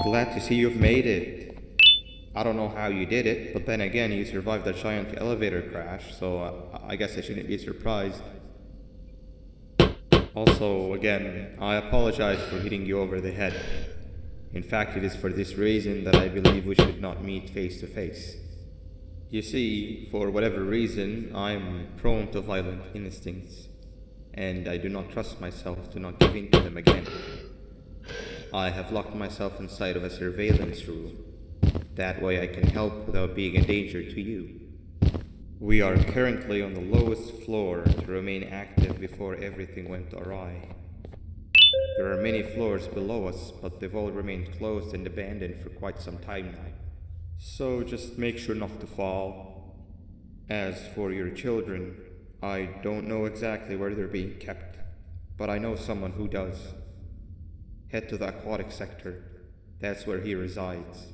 Glad to see you've made it. I don't know how you did it, but then again, you survived a giant elevator crash, so I guess I shouldn't be surprised. Also, again, I apologize for hitting you over the head. In fact, it is for this reason that I believe we should not meet face to face. You see, for whatever reason, I am prone to violent instincts, and I do not trust myself to not give in to them again. I have locked myself inside of a surveillance room. That way I can help without being a danger to you. We are currently on the lowest floor to remain active before everything went awry. There are many floors below us, but they've all remained closed and abandoned for quite some time now. So just make sure not to fall. As for your children, I don't know exactly where they're being kept, but I know someone who does. Head to the aquatic sector. That's where he resides.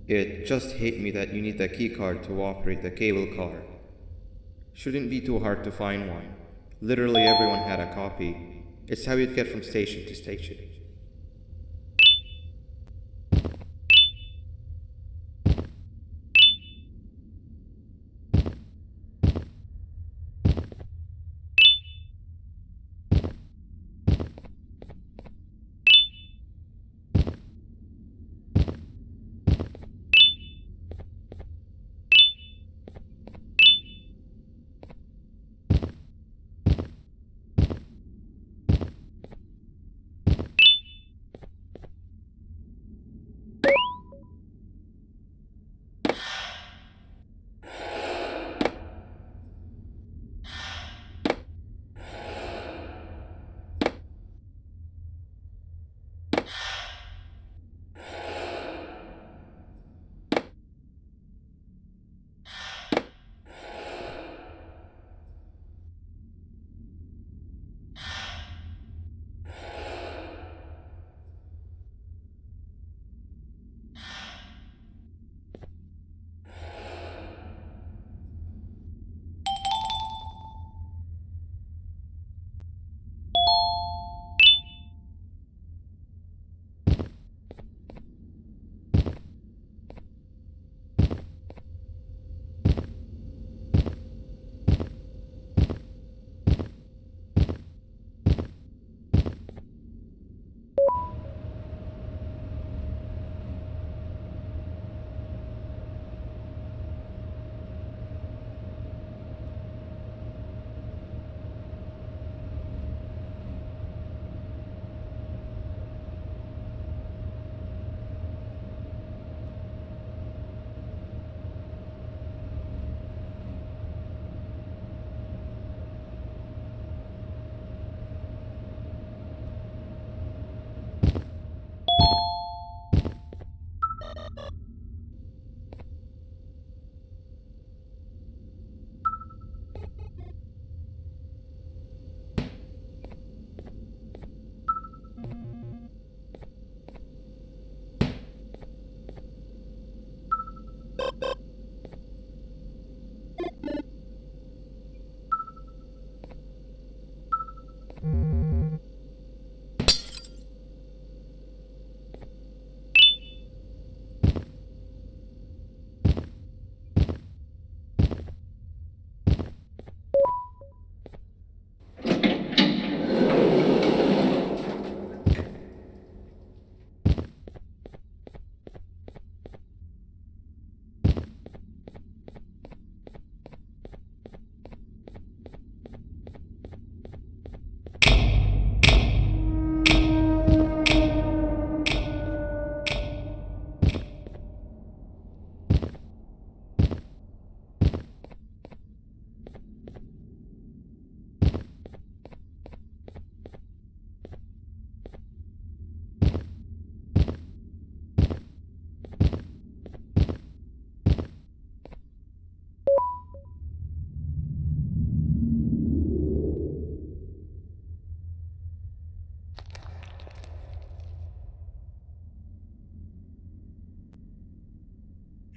It just hit me that you need the keycard to operate the cable car. Shouldn't be too hard to find one. Literally everyone had a copy. It's how you'd get from station to station.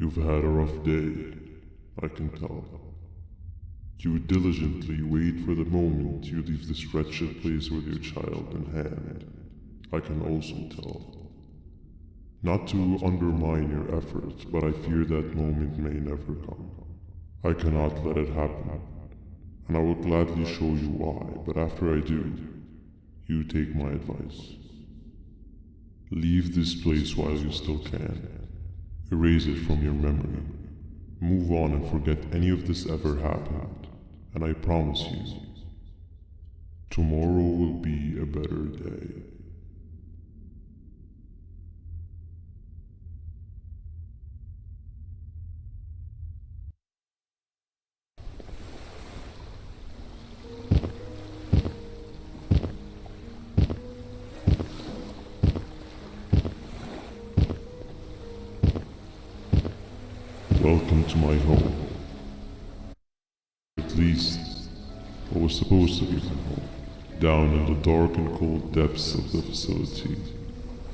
You've had a rough day, I can tell. You diligently wait for the moment you leave this wretched place with your child in hand, I can also tell. Not to undermine your efforts, but I fear that moment may never come. I cannot let it happen, and I will gladly show you why, but after I do, you take my advice. Leave this place while you still can. Erase it from your memory. Move on and forget any of this ever happened, and I promise you, tomorrow will be a better day. Welcome to my home. At least, what was supposed to be my home. Down in the dark and cold depths of the facility,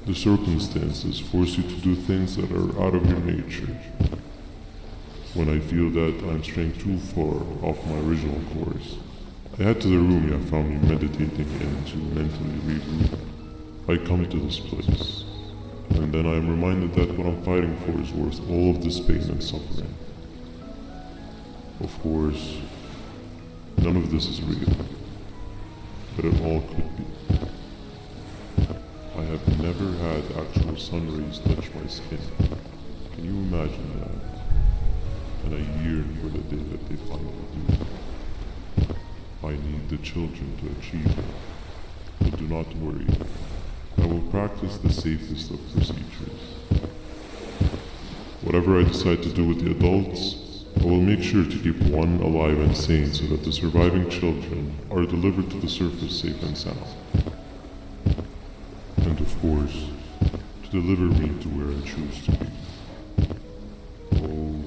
the circumstances force you to do things that are out of your nature. When I feel that I'm straying too far off my original course, I head to the room you have found me meditating in to mentally regroup. I come to this place, and then I am reminded that what I'm fighting for is worth all of this pain and suffering. Of course, none of this is real, but it all could be. I have never had actual sun rays touch my skin. Can you imagine that? And I yearn for the day that they finally do. I need the children to achieve it, but do not worry. I will practice the safest of procedures. Whatever I decide to do with the adults, I will make sure to keep one alive and sane so that the surviving children are delivered to the surface safe and sound. And of course, to deliver me to where I choose to be. Oh,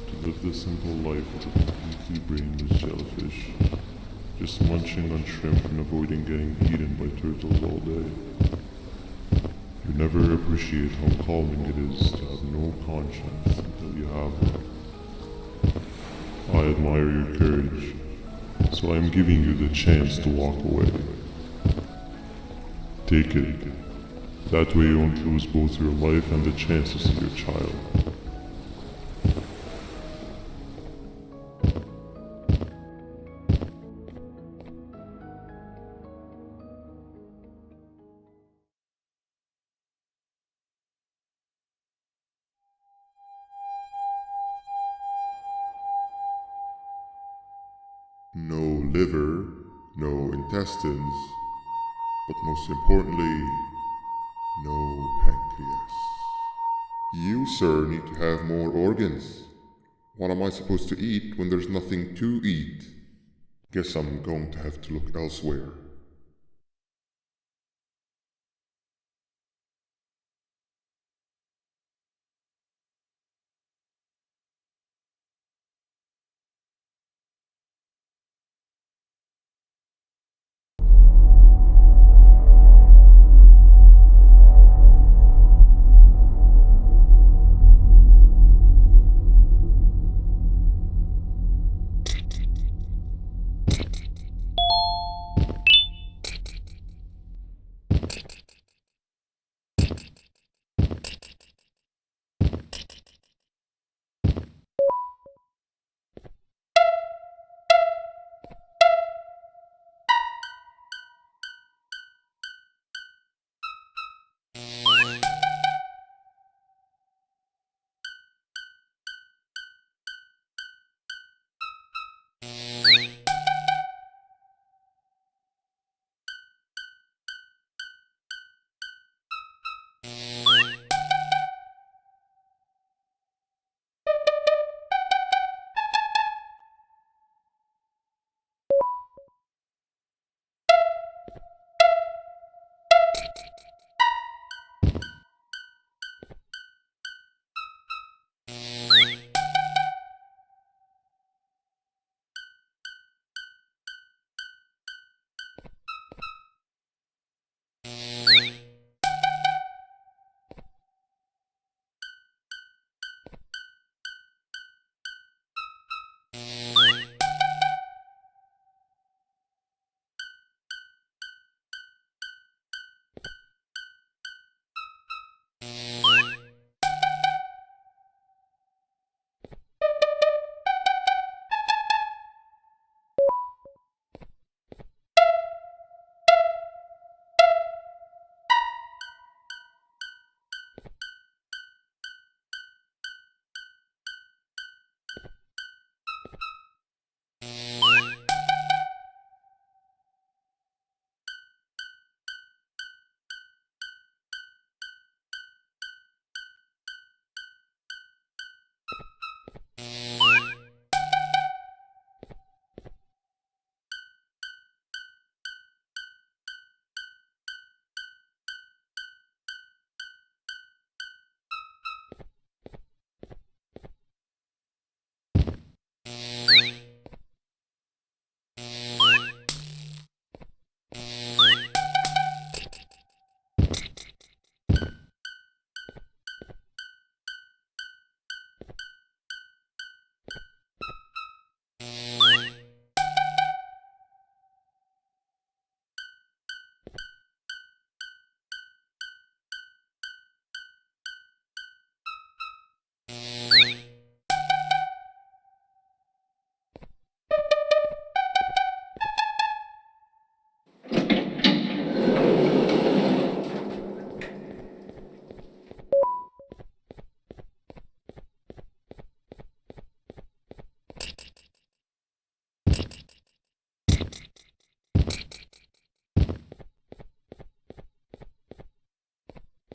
to live the simple life of a completely brainless jellyfish, just munching on shrimp and avoiding getting eaten by turtles all day. You never appreciate how calming it is to have no conscience until you have one. I admire your courage, so I am giving you the chance to walk away. Take it. That way you won't lose both your life and the chance to see your child. No liver, no intestines, but most importantly, no pancreas. You, sir, need to have more organs. What am I supposed to eat when there's nothing to eat? Guess I'm going to have to look elsewhere.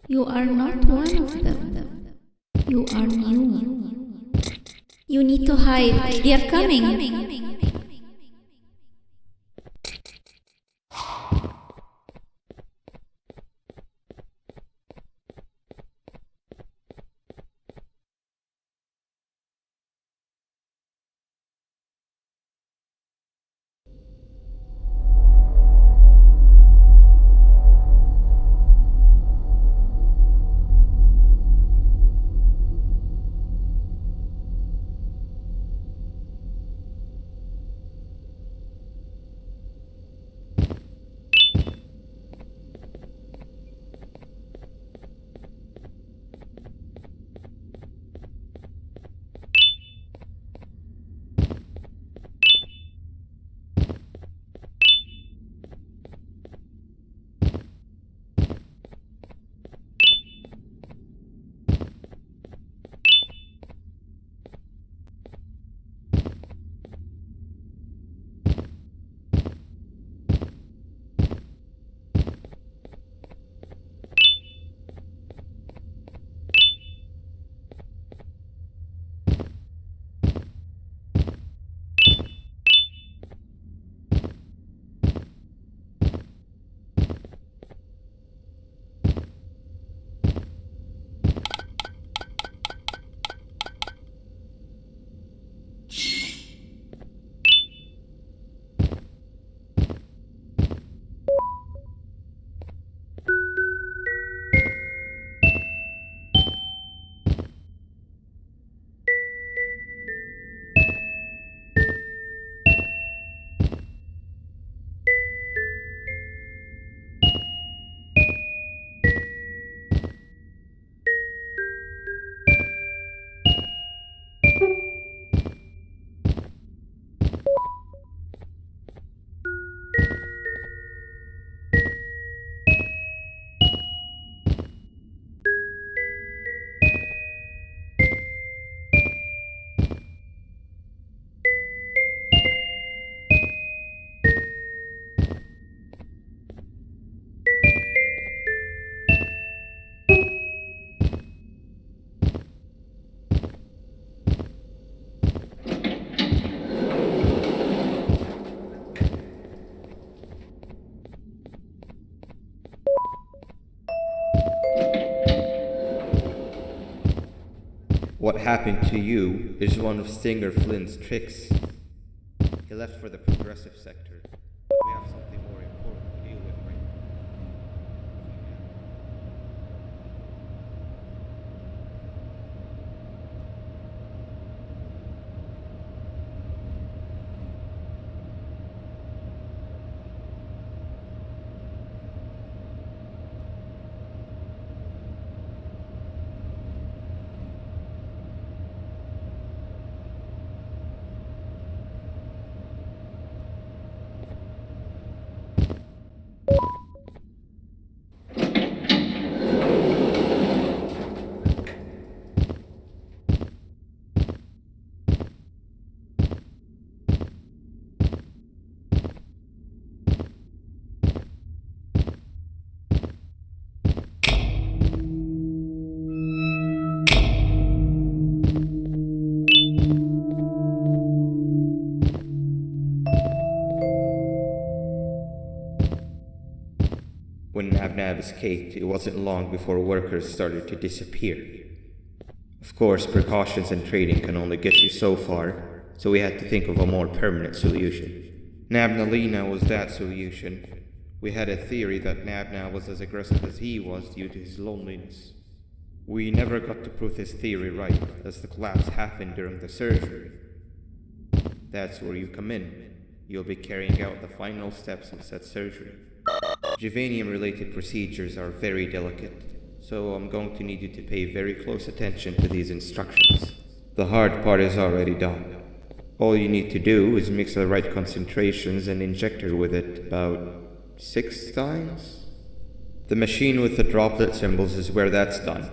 You are not one of them. You are new. You need to hide. They are coming. What happened to you is one of Stinger Flynn's tricks. He left for the progressive sector, but we have something more important to deal with right now. When Nab escaped, it wasn't long before workers started to disappear. Of course, precautions and trading can only get you so far, so we had to think of a more permanent solution. Nabnalina was that solution. We had a theory that Nabna was as aggressive as he was due to his loneliness. We never got to prove this theory right, as the collapse happened during the surgery. That's where you come in. You'll be carrying out the final steps of said surgery. Juvenium-related procedures are very delicate, so I'm going to need you to pay very close attention to these instructions. The hard part is already done. All you need to do is mix the right concentrations and inject her with it about 6 times. The machine with the droplet symbols is where that's done.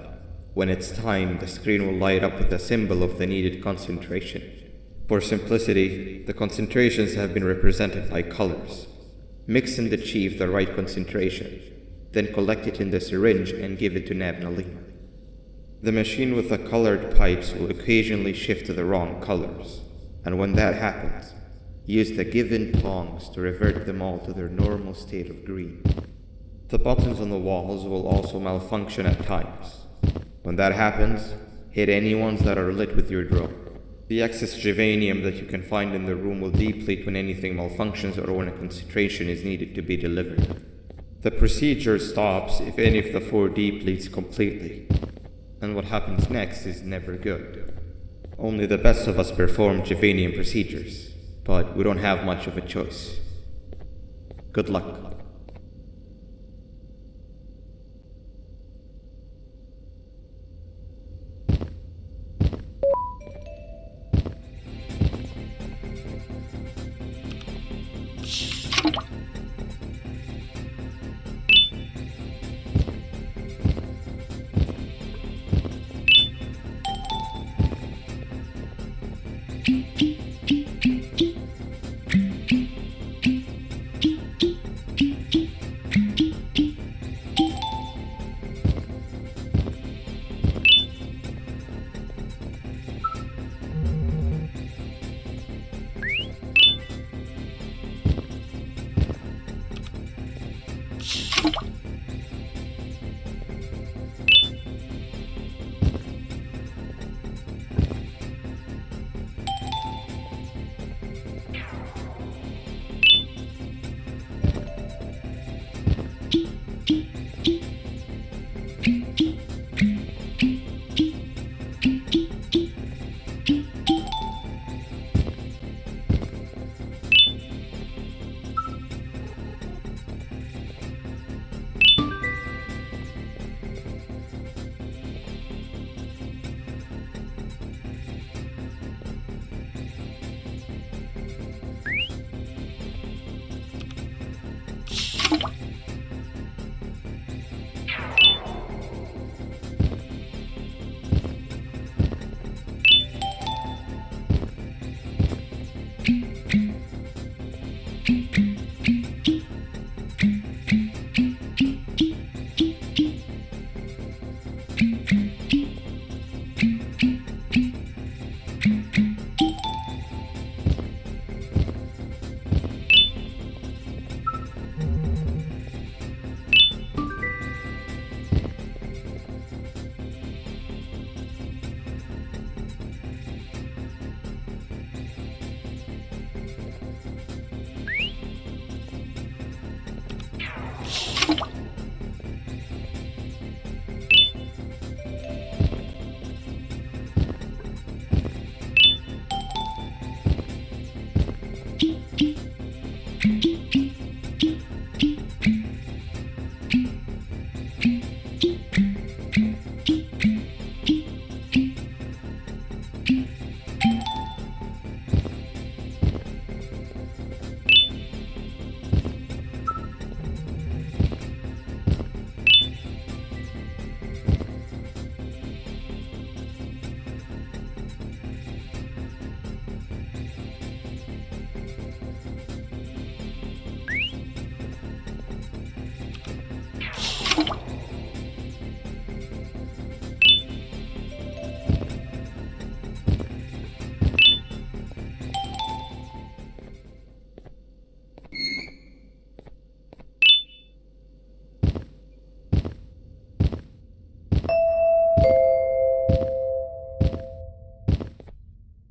When it's time, the screen will light up with the symbol of the needed concentration. For simplicity, the concentrations have been represented by colors. Mix and achieve the right concentration. then collect it in the syringe and give it to Nabnali. The machine with the colored pipes will occasionally shift to the wrong colors, and when that happens, use the given tongs to revert them all to their normal state of green. The buttons on the walls will also malfunction at times. When that happens, hit any ones that are lit with your drone. The excess germanium that you can find in the room will deplete when anything malfunctions or when a concentration is needed to be delivered. The procedure stops if any of the four depletes completely, and what happens next is never good. Only the best of us perform germanium procedures, but we don't have much of a choice. Good luck.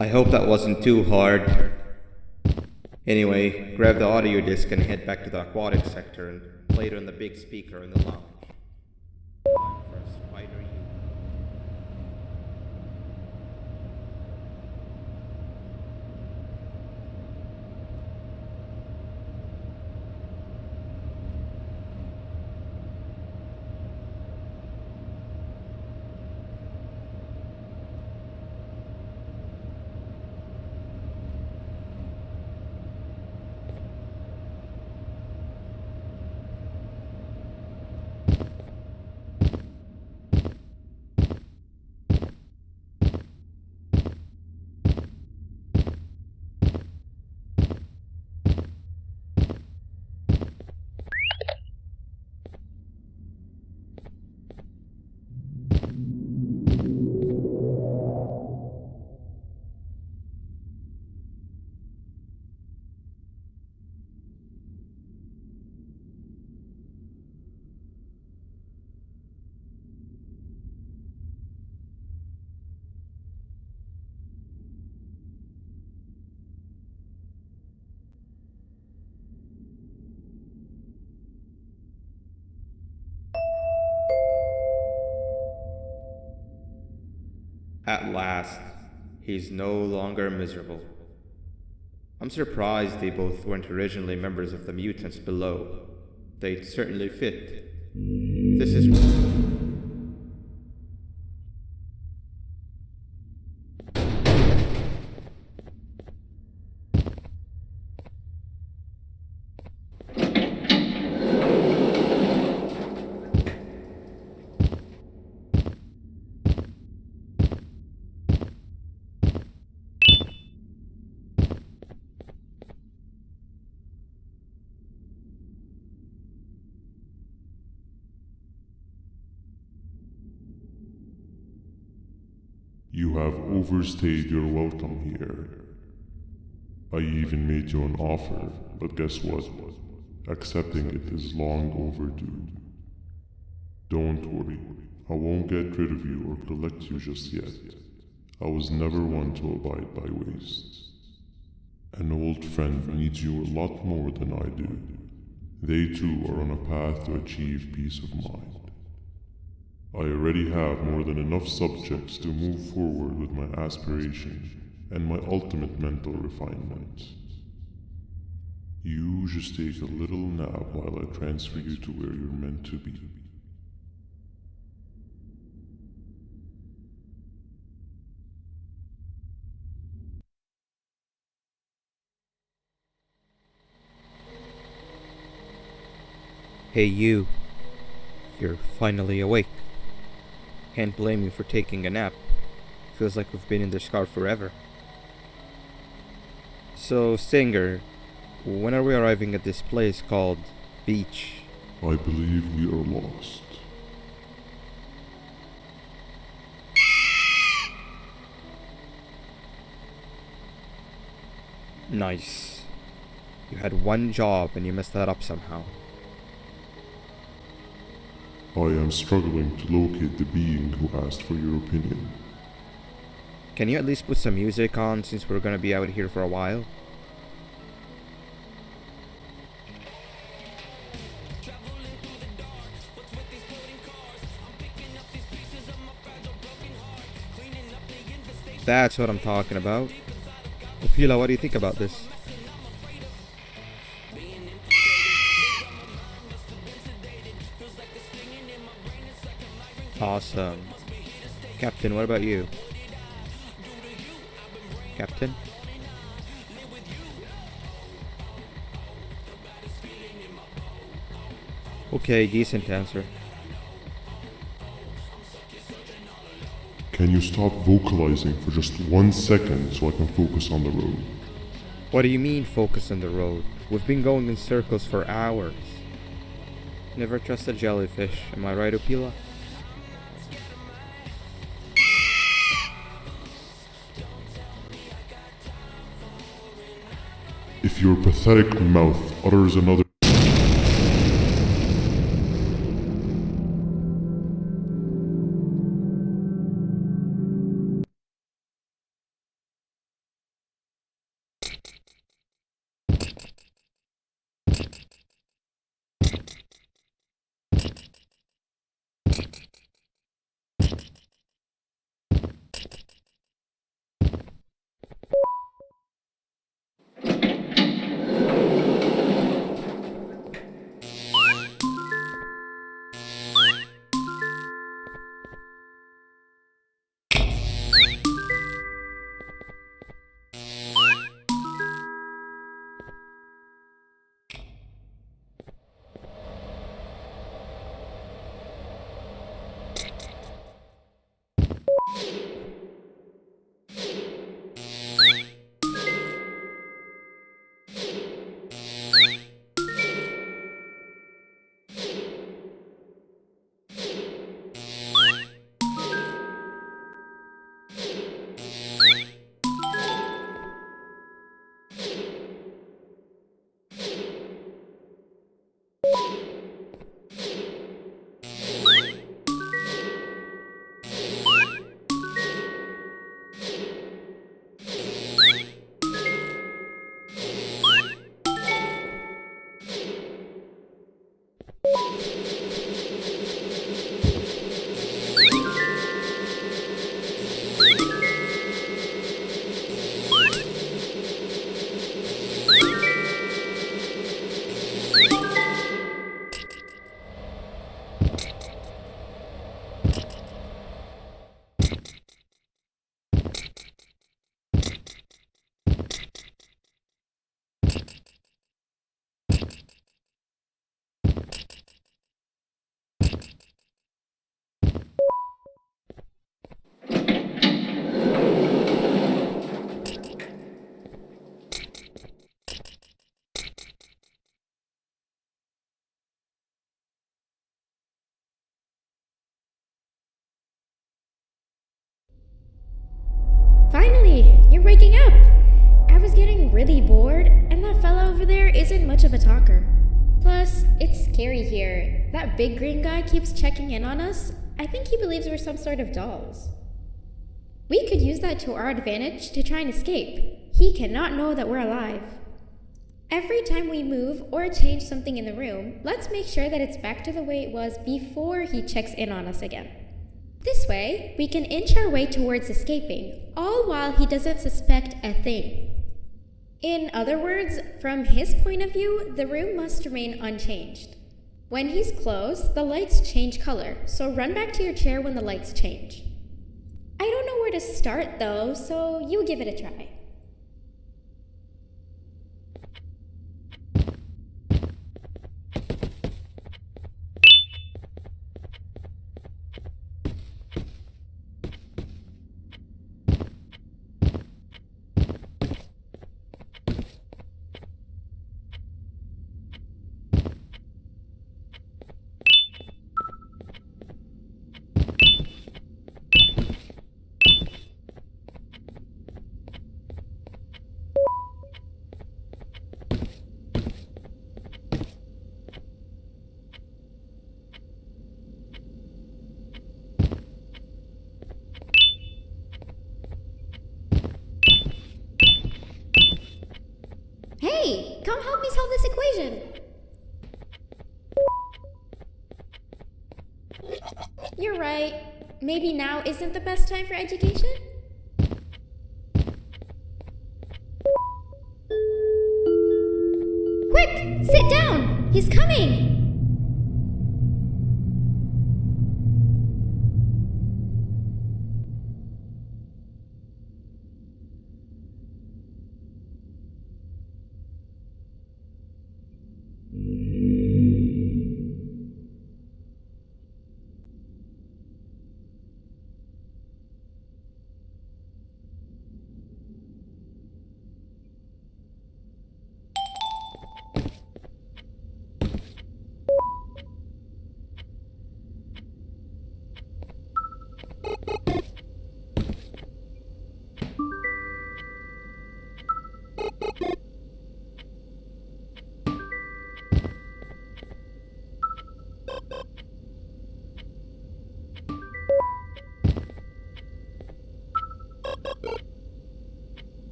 I hope that wasn't too hard. Anyway, grab the audio disc and head back to the aquatic sector and play it on the big speaker in the lounge. Time for a spider you. At last, he's no longer miserable. I'm surprised they both weren't originally members of the mutants below. They'd certainly fit. This is... You have overstayed your welcome here. I even made you an offer, but guess what? Accepting it is long overdue. Don't worry, I won't get rid of you or collect you just yet. I was never one to abide by waste. An old friend needs you a lot more than I do. They too are on a path to achieve peace of mind. I already have more than enough subjects to move forward with my aspiration and my ultimate mental refinement. You just take a little nap while I transfer you to where you're meant to be. Hey you. You're finally awake. Can't blame you for taking a nap. Feels like we've been in this car forever. So, Stinger, when are we arriving at this place called Beach? I believe we are lost. Nice. You had one job and you messed that up somehow. I am struggling to locate the being who asked for your opinion. Can you at least put some music on since we're gonna be out here for a while? That's what I'm talking about. Opila, what do you think about this? Awesome. Captain, what about you? Captain? Okay, decent answer. Can you stop vocalizing for just 1 second so I can focus on the road? What do you mean focus on the road? We've been going in circles for hours. Never trust a jellyfish, am I right, Opila? If your pathetic mouth utters another and that fella over there isn't much of a talker. Plus, it's scary here. That big green guy keeps checking in on us. I think he believes we're some sort of dolls. We could use that to our advantage to try and escape. He cannot know that we're alive. Every time we move or change something in the room, let's make sure that it's back to the way it was before he checks in on us again. This way, we can inch our way towards escaping, all while he doesn't suspect a thing. In other words, from his point of view, the room must remain unchanged. When he's close, the lights change color, so run back to your chair when the lights change. I don't know where to start though, so you give it a try. Hey, come help me solve this equation! You're right. Maybe now isn't the best time for education? Quick! Sit down! He's coming!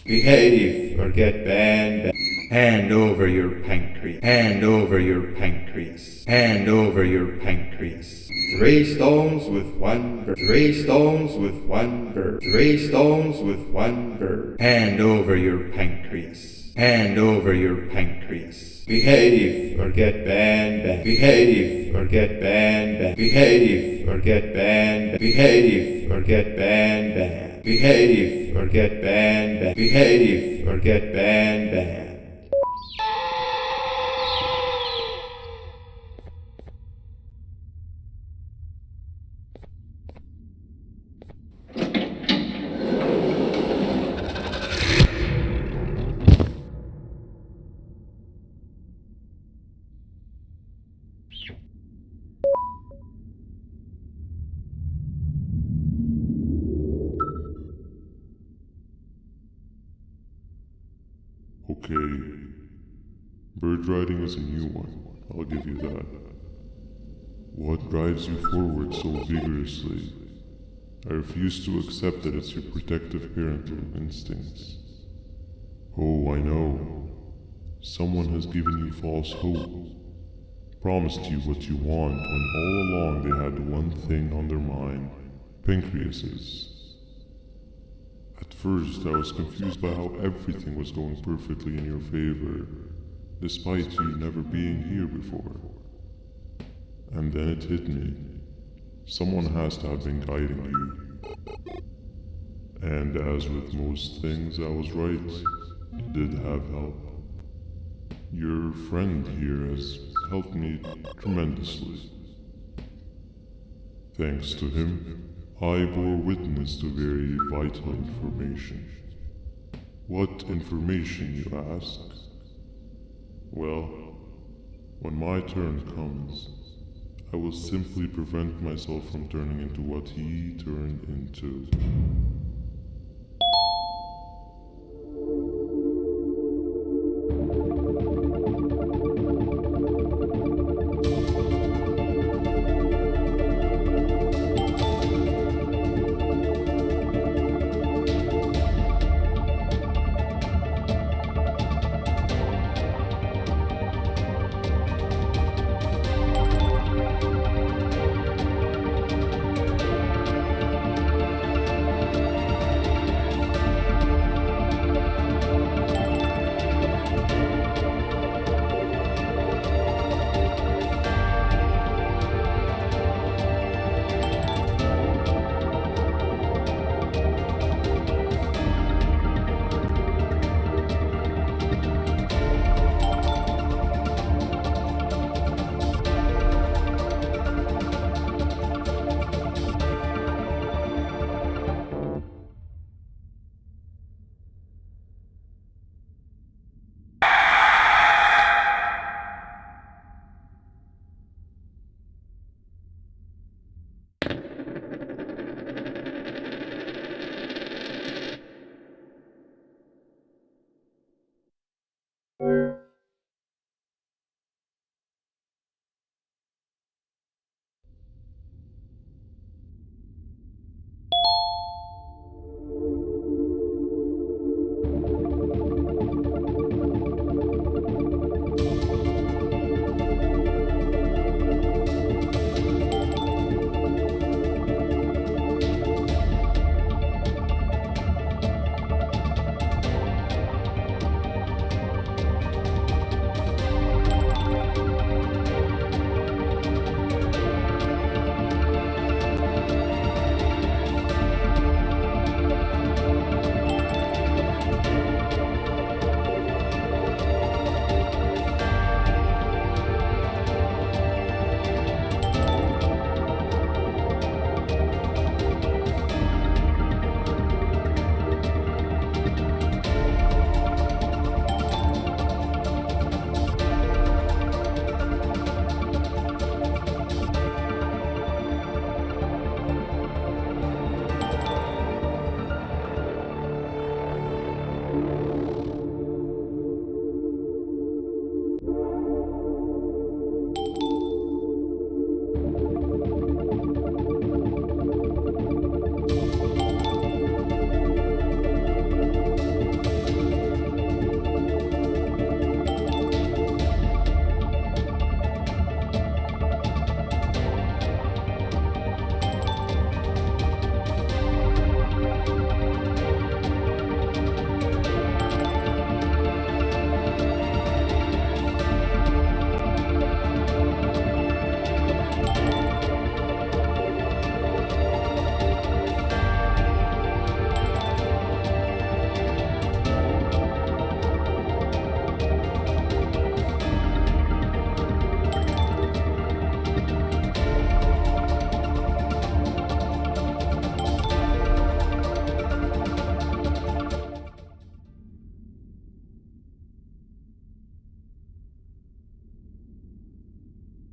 Behave or get banned. Hand over your pancreas. Hand over your pancreas. Hand over your pancreas. 3 stones with 1 bird. 3 stones with 1 bird. 3 stones with 1 bird. Hand over your pancreas. Hand over your pancreas. Behave or get banned. Behave or get banned. Behave or get banned. Behave or get banned. Behave or get banned. Behave or get banned. Okay. Bird riding is a new one, I'll give you that. What drives you forward so vigorously? I refuse to accept that it's your protective parental instincts. Oh, I know. Someone has given you false hope. Promised you what you want when all along they had one thing on their mind. Pancreases. At first, I was confused by how everything was going perfectly in your favor, despite you never being here before. And then it hit me. Someone has to have been guiding you. And as with most things, I was right. You did have help. Your friend here has helped me tremendously. Thanks to him, I bore witness to very vital information. What information, you ask? Well, when my turn comes, I will simply prevent myself from turning into what he turned into.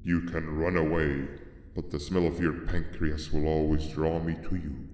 You can run away, but the smell of your pancreas will always draw me to you.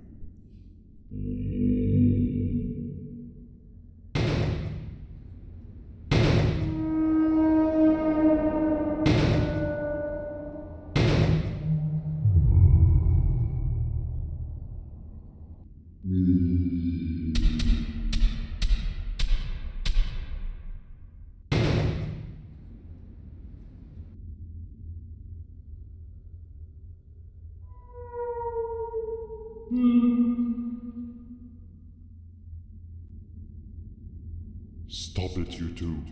Stop it, you two.